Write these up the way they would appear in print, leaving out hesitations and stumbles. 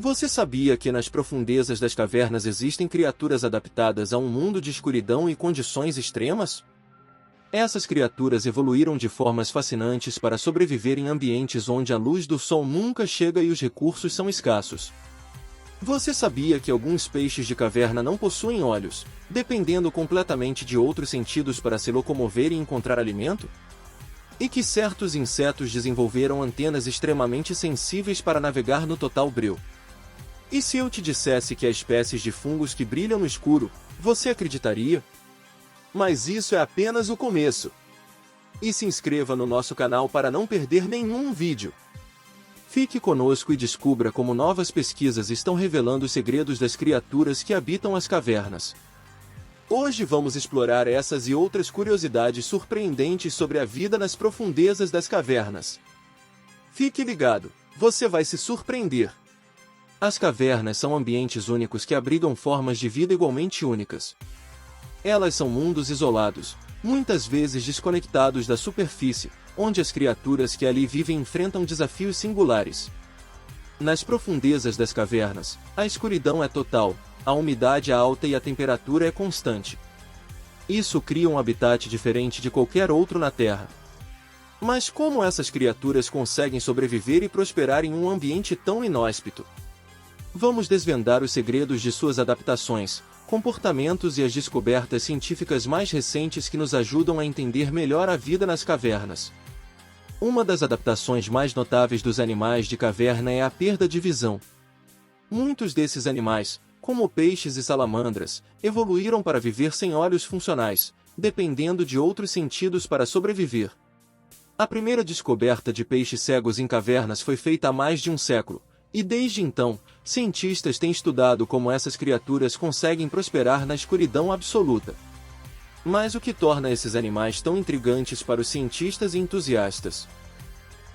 Você sabia que nas profundezas das cavernas existem criaturas adaptadas a um mundo de escuridão e condições extremas? Essas criaturas evoluíram de formas fascinantes para sobreviver em ambientes onde a luz do sol nunca chega e os recursos são escassos. Você sabia que alguns peixes de caverna não possuem olhos, dependendo completamente de outros sentidos para se locomover e encontrar alimento? E que certos insetos desenvolveram antenas extremamente sensíveis para navegar no total breu? E se eu te dissesse que há espécies de fungos que brilham no escuro, você acreditaria? Mas isso é apenas o começo. E se inscreva no nosso canal para não perder nenhum vídeo. Fique conosco e descubra como novas pesquisas estão revelando os segredos das criaturas que habitam as cavernas. Hoje vamos explorar essas e outras curiosidades surpreendentes sobre a vida nas profundezas das cavernas. Fique ligado, você vai se surpreender. As cavernas são ambientes únicos que abrigam formas de vida igualmente únicas. Elas são mundos isolados, muitas vezes desconectados da superfície, onde as criaturas que ali vivem enfrentam desafios singulares. Nas profundezas das cavernas, a escuridão é total, a umidade é alta e a temperatura é constante. Isso cria um habitat diferente de qualquer outro na Terra. Mas como essas criaturas conseguem sobreviver e prosperar em um ambiente tão inóspito? Vamos desvendar os segredos de suas adaptações, comportamentos e as descobertas científicas mais recentes que nos ajudam a entender melhor a vida nas cavernas. Uma das adaptações mais notáveis dos animais de caverna é a perda de visão. Muitos desses animais, como peixes e salamandras, evoluíram para viver sem olhos funcionais, dependendo de outros sentidos para sobreviver. A primeira descoberta de peixes cegos em cavernas foi feita há mais de um século, e desde então, cientistas têm estudado como essas criaturas conseguem prosperar na escuridão absoluta. Mas o que torna esses animais tão intrigantes para os cientistas e entusiastas?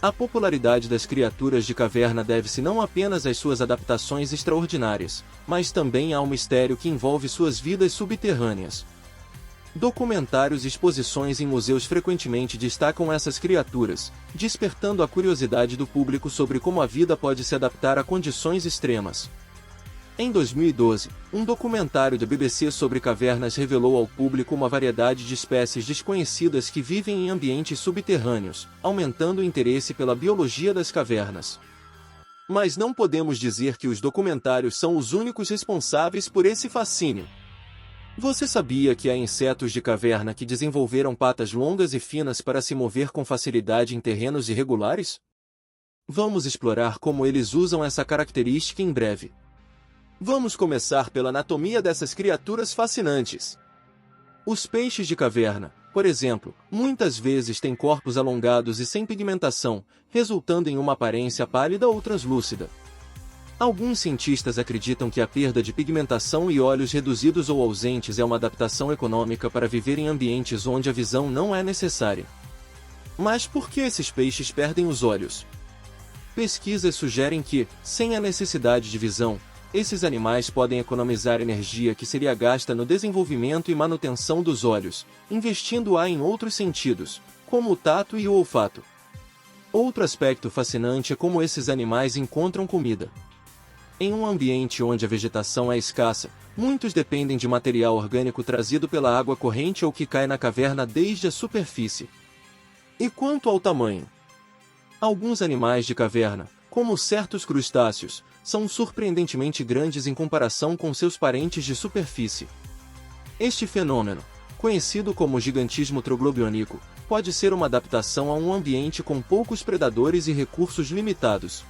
A popularidade das criaturas de caverna deve-se não apenas às suas adaptações extraordinárias, mas também ao mistério que envolve suas vidas subterrâneas. Documentários e exposições em museus frequentemente destacam essas criaturas, despertando a curiosidade do público sobre como a vida pode se adaptar a condições extremas. Em 2012, um documentário da BBC sobre cavernas revelou ao público uma variedade de espécies desconhecidas que vivem em ambientes subterrâneos, aumentando o interesse pela biologia das cavernas. Mas não podemos dizer que os documentários são os únicos responsáveis por esse fascínio. Você sabia que há insetos de caverna que desenvolveram patas longas e finas para se mover com facilidade em terrenos irregulares? Vamos explorar como eles usam essa característica em breve. Vamos começar pela anatomia dessas criaturas fascinantes. Os peixes de caverna, por exemplo, muitas vezes têm corpos alongados e sem pigmentação, resultando em uma aparência pálida ou translúcida. Alguns cientistas acreditam que a perda de pigmentação e olhos reduzidos ou ausentes é uma adaptação econômica para viver em ambientes onde a visão não é necessária. Mas por que esses peixes perdem os olhos? Pesquisas sugerem que, sem a necessidade de visão, esses animais podem economizar energia que seria gasta no desenvolvimento e manutenção dos olhos, investindo-a em outros sentidos, como o tato e o olfato. Outro aspecto fascinante é como esses animais encontram comida. Em um ambiente onde a vegetação é escassa, muitos dependem de material orgânico trazido pela água corrente ou que cai na caverna desde a superfície. E quanto ao tamanho? Alguns animais de caverna, como certos crustáceos, são surpreendentemente grandes em comparação com seus parentes de superfície. Este fenômeno, conhecido como gigantismo troglobiônico, pode ser uma adaptação a um ambiente com poucos predadores e recursos limitados.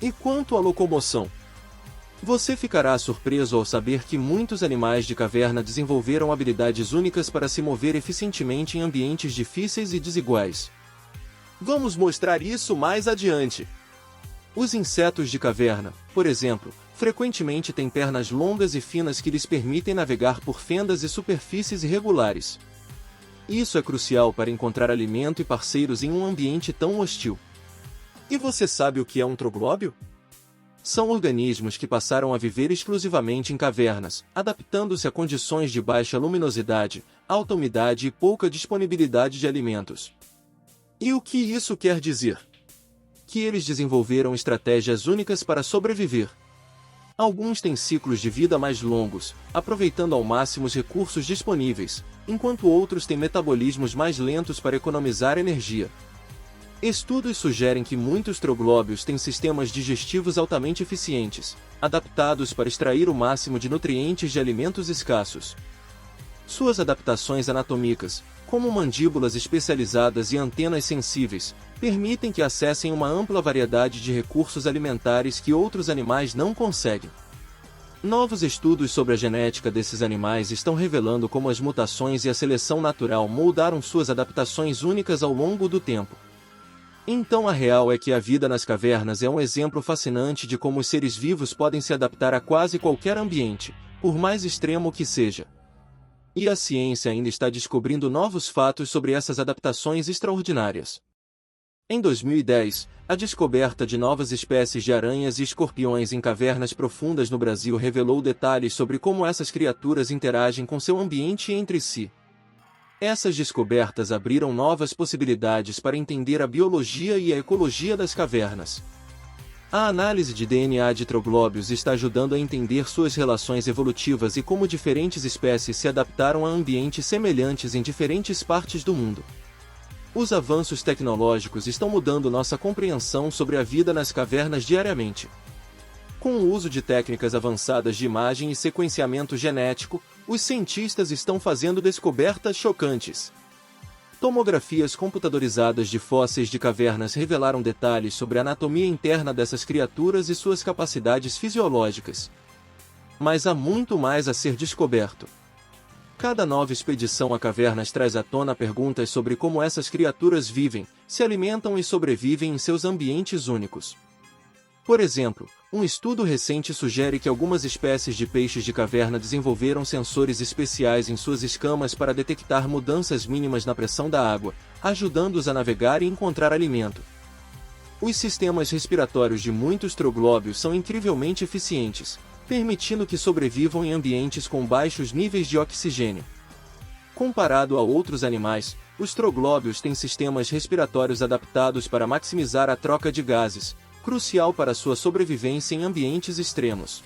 E quanto à locomoção? Você ficará surpreso ao saber que muitos animais de caverna desenvolveram habilidades únicas para se mover eficientemente em ambientes difíceis e desiguais. Vamos mostrar isso mais adiante. Os insetos de caverna, por exemplo, frequentemente têm pernas longas e finas que lhes permitem navegar por fendas e superfícies irregulares. Isso é crucial para encontrar alimento e parceiros em um ambiente tão hostil. E você sabe o que é um troglóbio? São organismos que passaram a viver exclusivamente em cavernas, adaptando-se a condições de baixa luminosidade, alta umidade e pouca disponibilidade de alimentos. E o que isso quer dizer? que eles desenvolveram estratégias únicas para sobreviver. Alguns têm ciclos de vida mais longos, aproveitando ao máximo os recursos disponíveis, enquanto outros têm metabolismos mais lentos para economizar energia. Estudos sugerem que muitos troglóbios têm sistemas digestivos altamente eficientes, adaptados para extrair o máximo de nutrientes de alimentos escassos. Suas adaptações anatômicas, como mandíbulas especializadas e antenas sensíveis, permitem que acessem uma ampla variedade de recursos alimentares que outros animais não conseguem. Novos estudos sobre a genética desses animais estão revelando como as mutações e a seleção natural moldaram suas adaptações únicas ao longo do tempo. Então a real é que a vida nas cavernas é um exemplo fascinante de como os seres vivos podem se adaptar a quase qualquer ambiente, por mais extremo que seja. E a ciência ainda está descobrindo novos fatos sobre essas adaptações extraordinárias. Em 2010, a descoberta de novas espécies de aranhas e escorpiões em cavernas profundas no Brasil revelou detalhes sobre como essas criaturas interagem com seu ambiente e entre si. Essas descobertas abriram novas possibilidades para entender a biologia e a ecologia das cavernas. A análise de DNA de troglóbios está ajudando a entender suas relações evolutivas e como diferentes espécies se adaptaram a ambientes semelhantes em diferentes partes do mundo. Os avanços tecnológicos estão mudando nossa compreensão sobre a vida nas cavernas diariamente. Com o uso de técnicas avançadas de imagem e sequenciamento genético, os cientistas estão fazendo descobertas chocantes. Tomografias computadorizadas de fósseis de cavernas revelaram detalhes sobre a anatomia interna dessas criaturas e suas capacidades fisiológicas. Mas há muito mais a ser descoberto. Cada nova expedição a cavernas traz à tona perguntas sobre como essas criaturas vivem, se alimentam e sobrevivem em seus ambientes únicos. Por exemplo, um estudo recente sugere que algumas espécies de peixes de caverna desenvolveram sensores especiais em suas escamas para detectar mudanças mínimas na pressão da água, ajudando-os a navegar e encontrar alimento. Os sistemas respiratórios de muitos troglóbios são incrivelmente eficientes, permitindo que sobrevivam em ambientes com baixos níveis de oxigênio. Comparado a outros animais, os troglóbios têm sistemas respiratórios adaptados para maximizar a troca de gases, crucial para sua sobrevivência em ambientes extremos.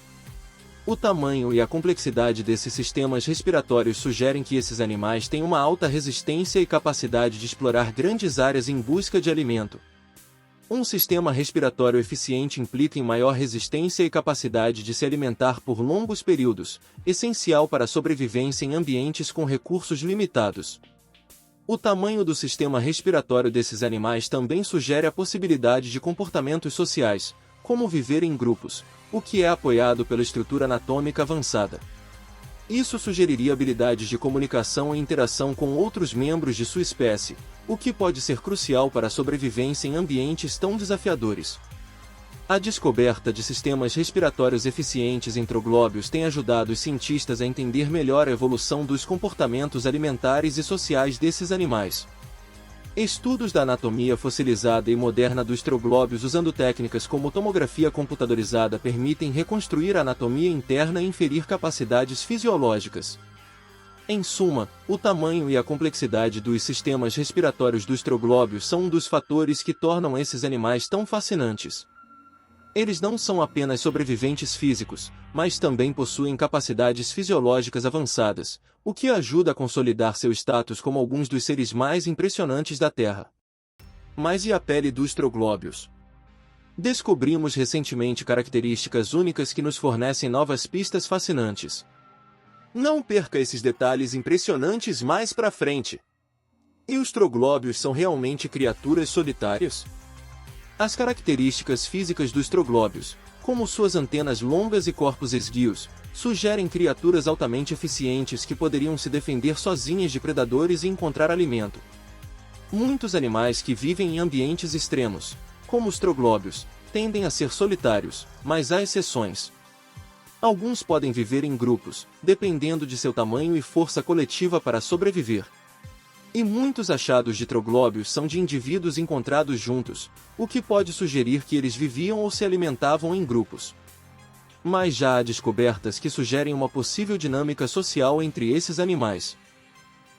O tamanho e a complexidade desses sistemas respiratórios sugerem que esses animais têm uma alta resistência e capacidade de explorar grandes áreas em busca de alimento. Um sistema respiratório eficiente implica em maior resistência e capacidade de se alimentar por longos períodos, essencial para a sobrevivência em ambientes com recursos limitados. O tamanho do sistema respiratório desses animais também sugere a possibilidade de comportamentos sociais, como viver em grupos, o que é apoiado pela estrutura anatômica avançada. Isso sugeriria habilidades de comunicação e interação com outros membros de sua espécie, o que pode ser crucial para a sobrevivência em ambientes tão desafiadores. A descoberta de sistemas respiratórios eficientes em troglóbios tem ajudado os cientistas a entender melhor a evolução dos comportamentos alimentares e sociais desses animais. Estudos da anatomia fossilizada e moderna dos troglóbios usando técnicas como tomografia computadorizada permitem reconstruir a anatomia interna e inferir capacidades fisiológicas. Em suma, o tamanho e a complexidade dos sistemas respiratórios dos troglóbios são um dos fatores que tornam esses animais tão fascinantes. Eles não são apenas sobreviventes físicos, mas também possuem capacidades fisiológicas avançadas, o que ajuda a consolidar seu status como alguns dos seres mais impressionantes da Terra. Mas e a pele dos troglóbios? Descobrimos recentemente características únicas que nos fornecem novas pistas fascinantes. Não perca esses detalhes impressionantes mais pra frente! E os troglóbios são realmente criaturas solitárias? As características físicas dos troglóbios, como suas antenas longas e corpos esguios, sugerem criaturas altamente eficientes que poderiam se defender sozinhas de predadores e encontrar alimento. Muitos animais que vivem em ambientes extremos, como os troglóbios, tendem a ser solitários, mas há exceções. Alguns podem viver em grupos, dependendo de seu tamanho e força coletiva para sobreviver. E muitos achados de troglóbios são de indivíduos encontrados juntos, o que pode sugerir que eles viviam ou se alimentavam em grupos. Mas já há descobertas que sugerem uma possível dinâmica social entre esses animais.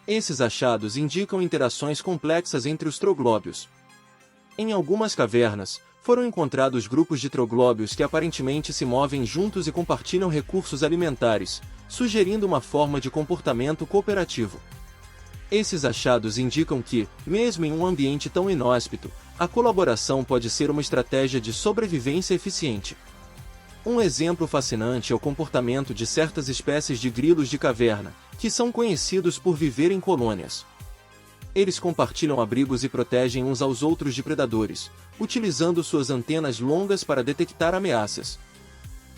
Esses achados indicam interações complexas entre os troglóbios. Em algumas cavernas, foram encontrados grupos de troglóbios que aparentemente se movem juntos e compartilham recursos alimentares, sugerindo uma forma de comportamento cooperativo. Esses achados indicam que, mesmo em um ambiente tão inóspito, a colaboração pode ser uma estratégia de sobrevivência eficiente. Um exemplo fascinante é o comportamento de certas espécies de grilos de caverna, que são conhecidos por viver em colônias. Eles compartilham abrigos e protegem uns aos outros de predadores, utilizando suas antenas longas para detectar ameaças.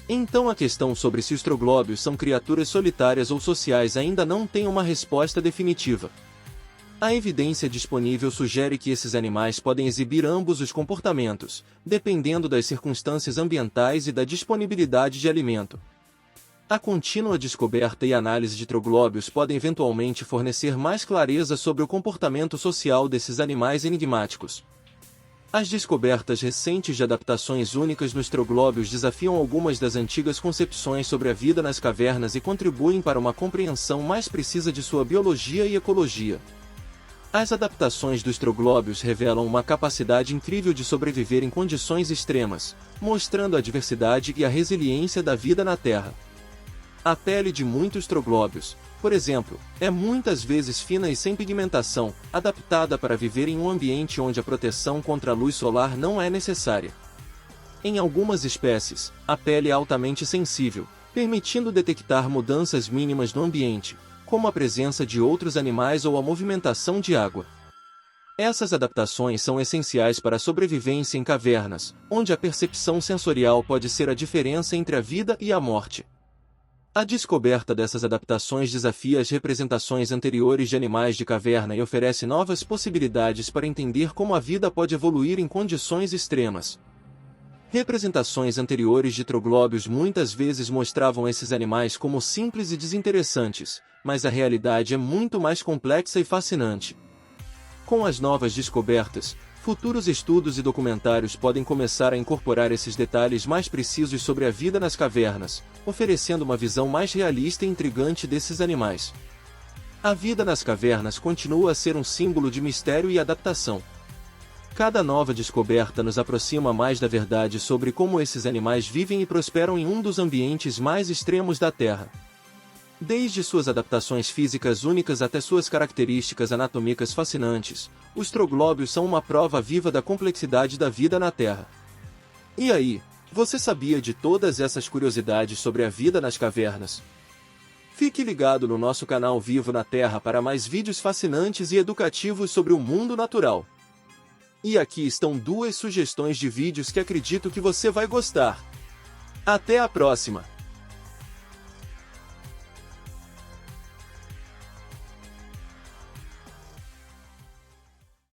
Então a questão sobre se os troglóbios são criaturas solitárias ou sociais ainda não tem uma resposta definitiva. A evidência disponível sugere que esses animais podem exibir ambos os comportamentos, dependendo das circunstâncias ambientais e da disponibilidade de alimento. A contínua descoberta e análise de troglóbios podem eventualmente fornecer mais clareza sobre o comportamento social desses animais enigmáticos. As descobertas recentes de adaptações únicas nos troglóbios desafiam algumas das antigas concepções sobre a vida nas cavernas e contribuem para uma compreensão mais precisa de sua biologia e ecologia. As adaptações dos troglóbios revelam uma capacidade incrível de sobreviver em condições extremas, mostrando a diversidade e a resiliência da vida na Terra. A pele de muitos troglóbios, por exemplo, é muitas vezes fina e sem pigmentação, adaptada para viver em um ambiente onde a proteção contra a luz solar não é necessária. Em algumas espécies, a pele é altamente sensível, permitindo detectar mudanças mínimas no ambiente, como a presença de outros animais ou a movimentação de água. Essas adaptações são essenciais para a sobrevivência em cavernas, onde a percepção sensorial pode ser a diferença entre a vida e a morte. A descoberta dessas adaptações desafia as representações anteriores de animais de caverna e oferece novas possibilidades para entender como a vida pode evoluir em condições extremas. Representações anteriores de troglóbios muitas vezes mostravam esses animais como simples e desinteressantes, mas a realidade é muito mais complexa e fascinante. Com as novas descobertas, futuros estudos e documentários podem começar a incorporar esses detalhes mais precisos sobre a vida nas cavernas, oferecendo uma visão mais realista e intrigante desses animais. A vida nas cavernas continua a ser um símbolo de mistério e adaptação. Cada nova descoberta nos aproxima mais da verdade sobre como esses animais vivem e prosperam em um dos ambientes mais extremos da Terra. Desde suas adaptações físicas únicas até suas características anatômicas fascinantes, os troglóbios são uma prova viva da complexidade da vida na Terra. E aí, você sabia de todas essas curiosidades sobre a vida nas cavernas? Fique ligado no nosso canal Vivo na Terra para mais vídeos fascinantes e educativos sobre o mundo natural. E aqui estão 2 sugestões de vídeos que acredito que você vai gostar. Até a próxima!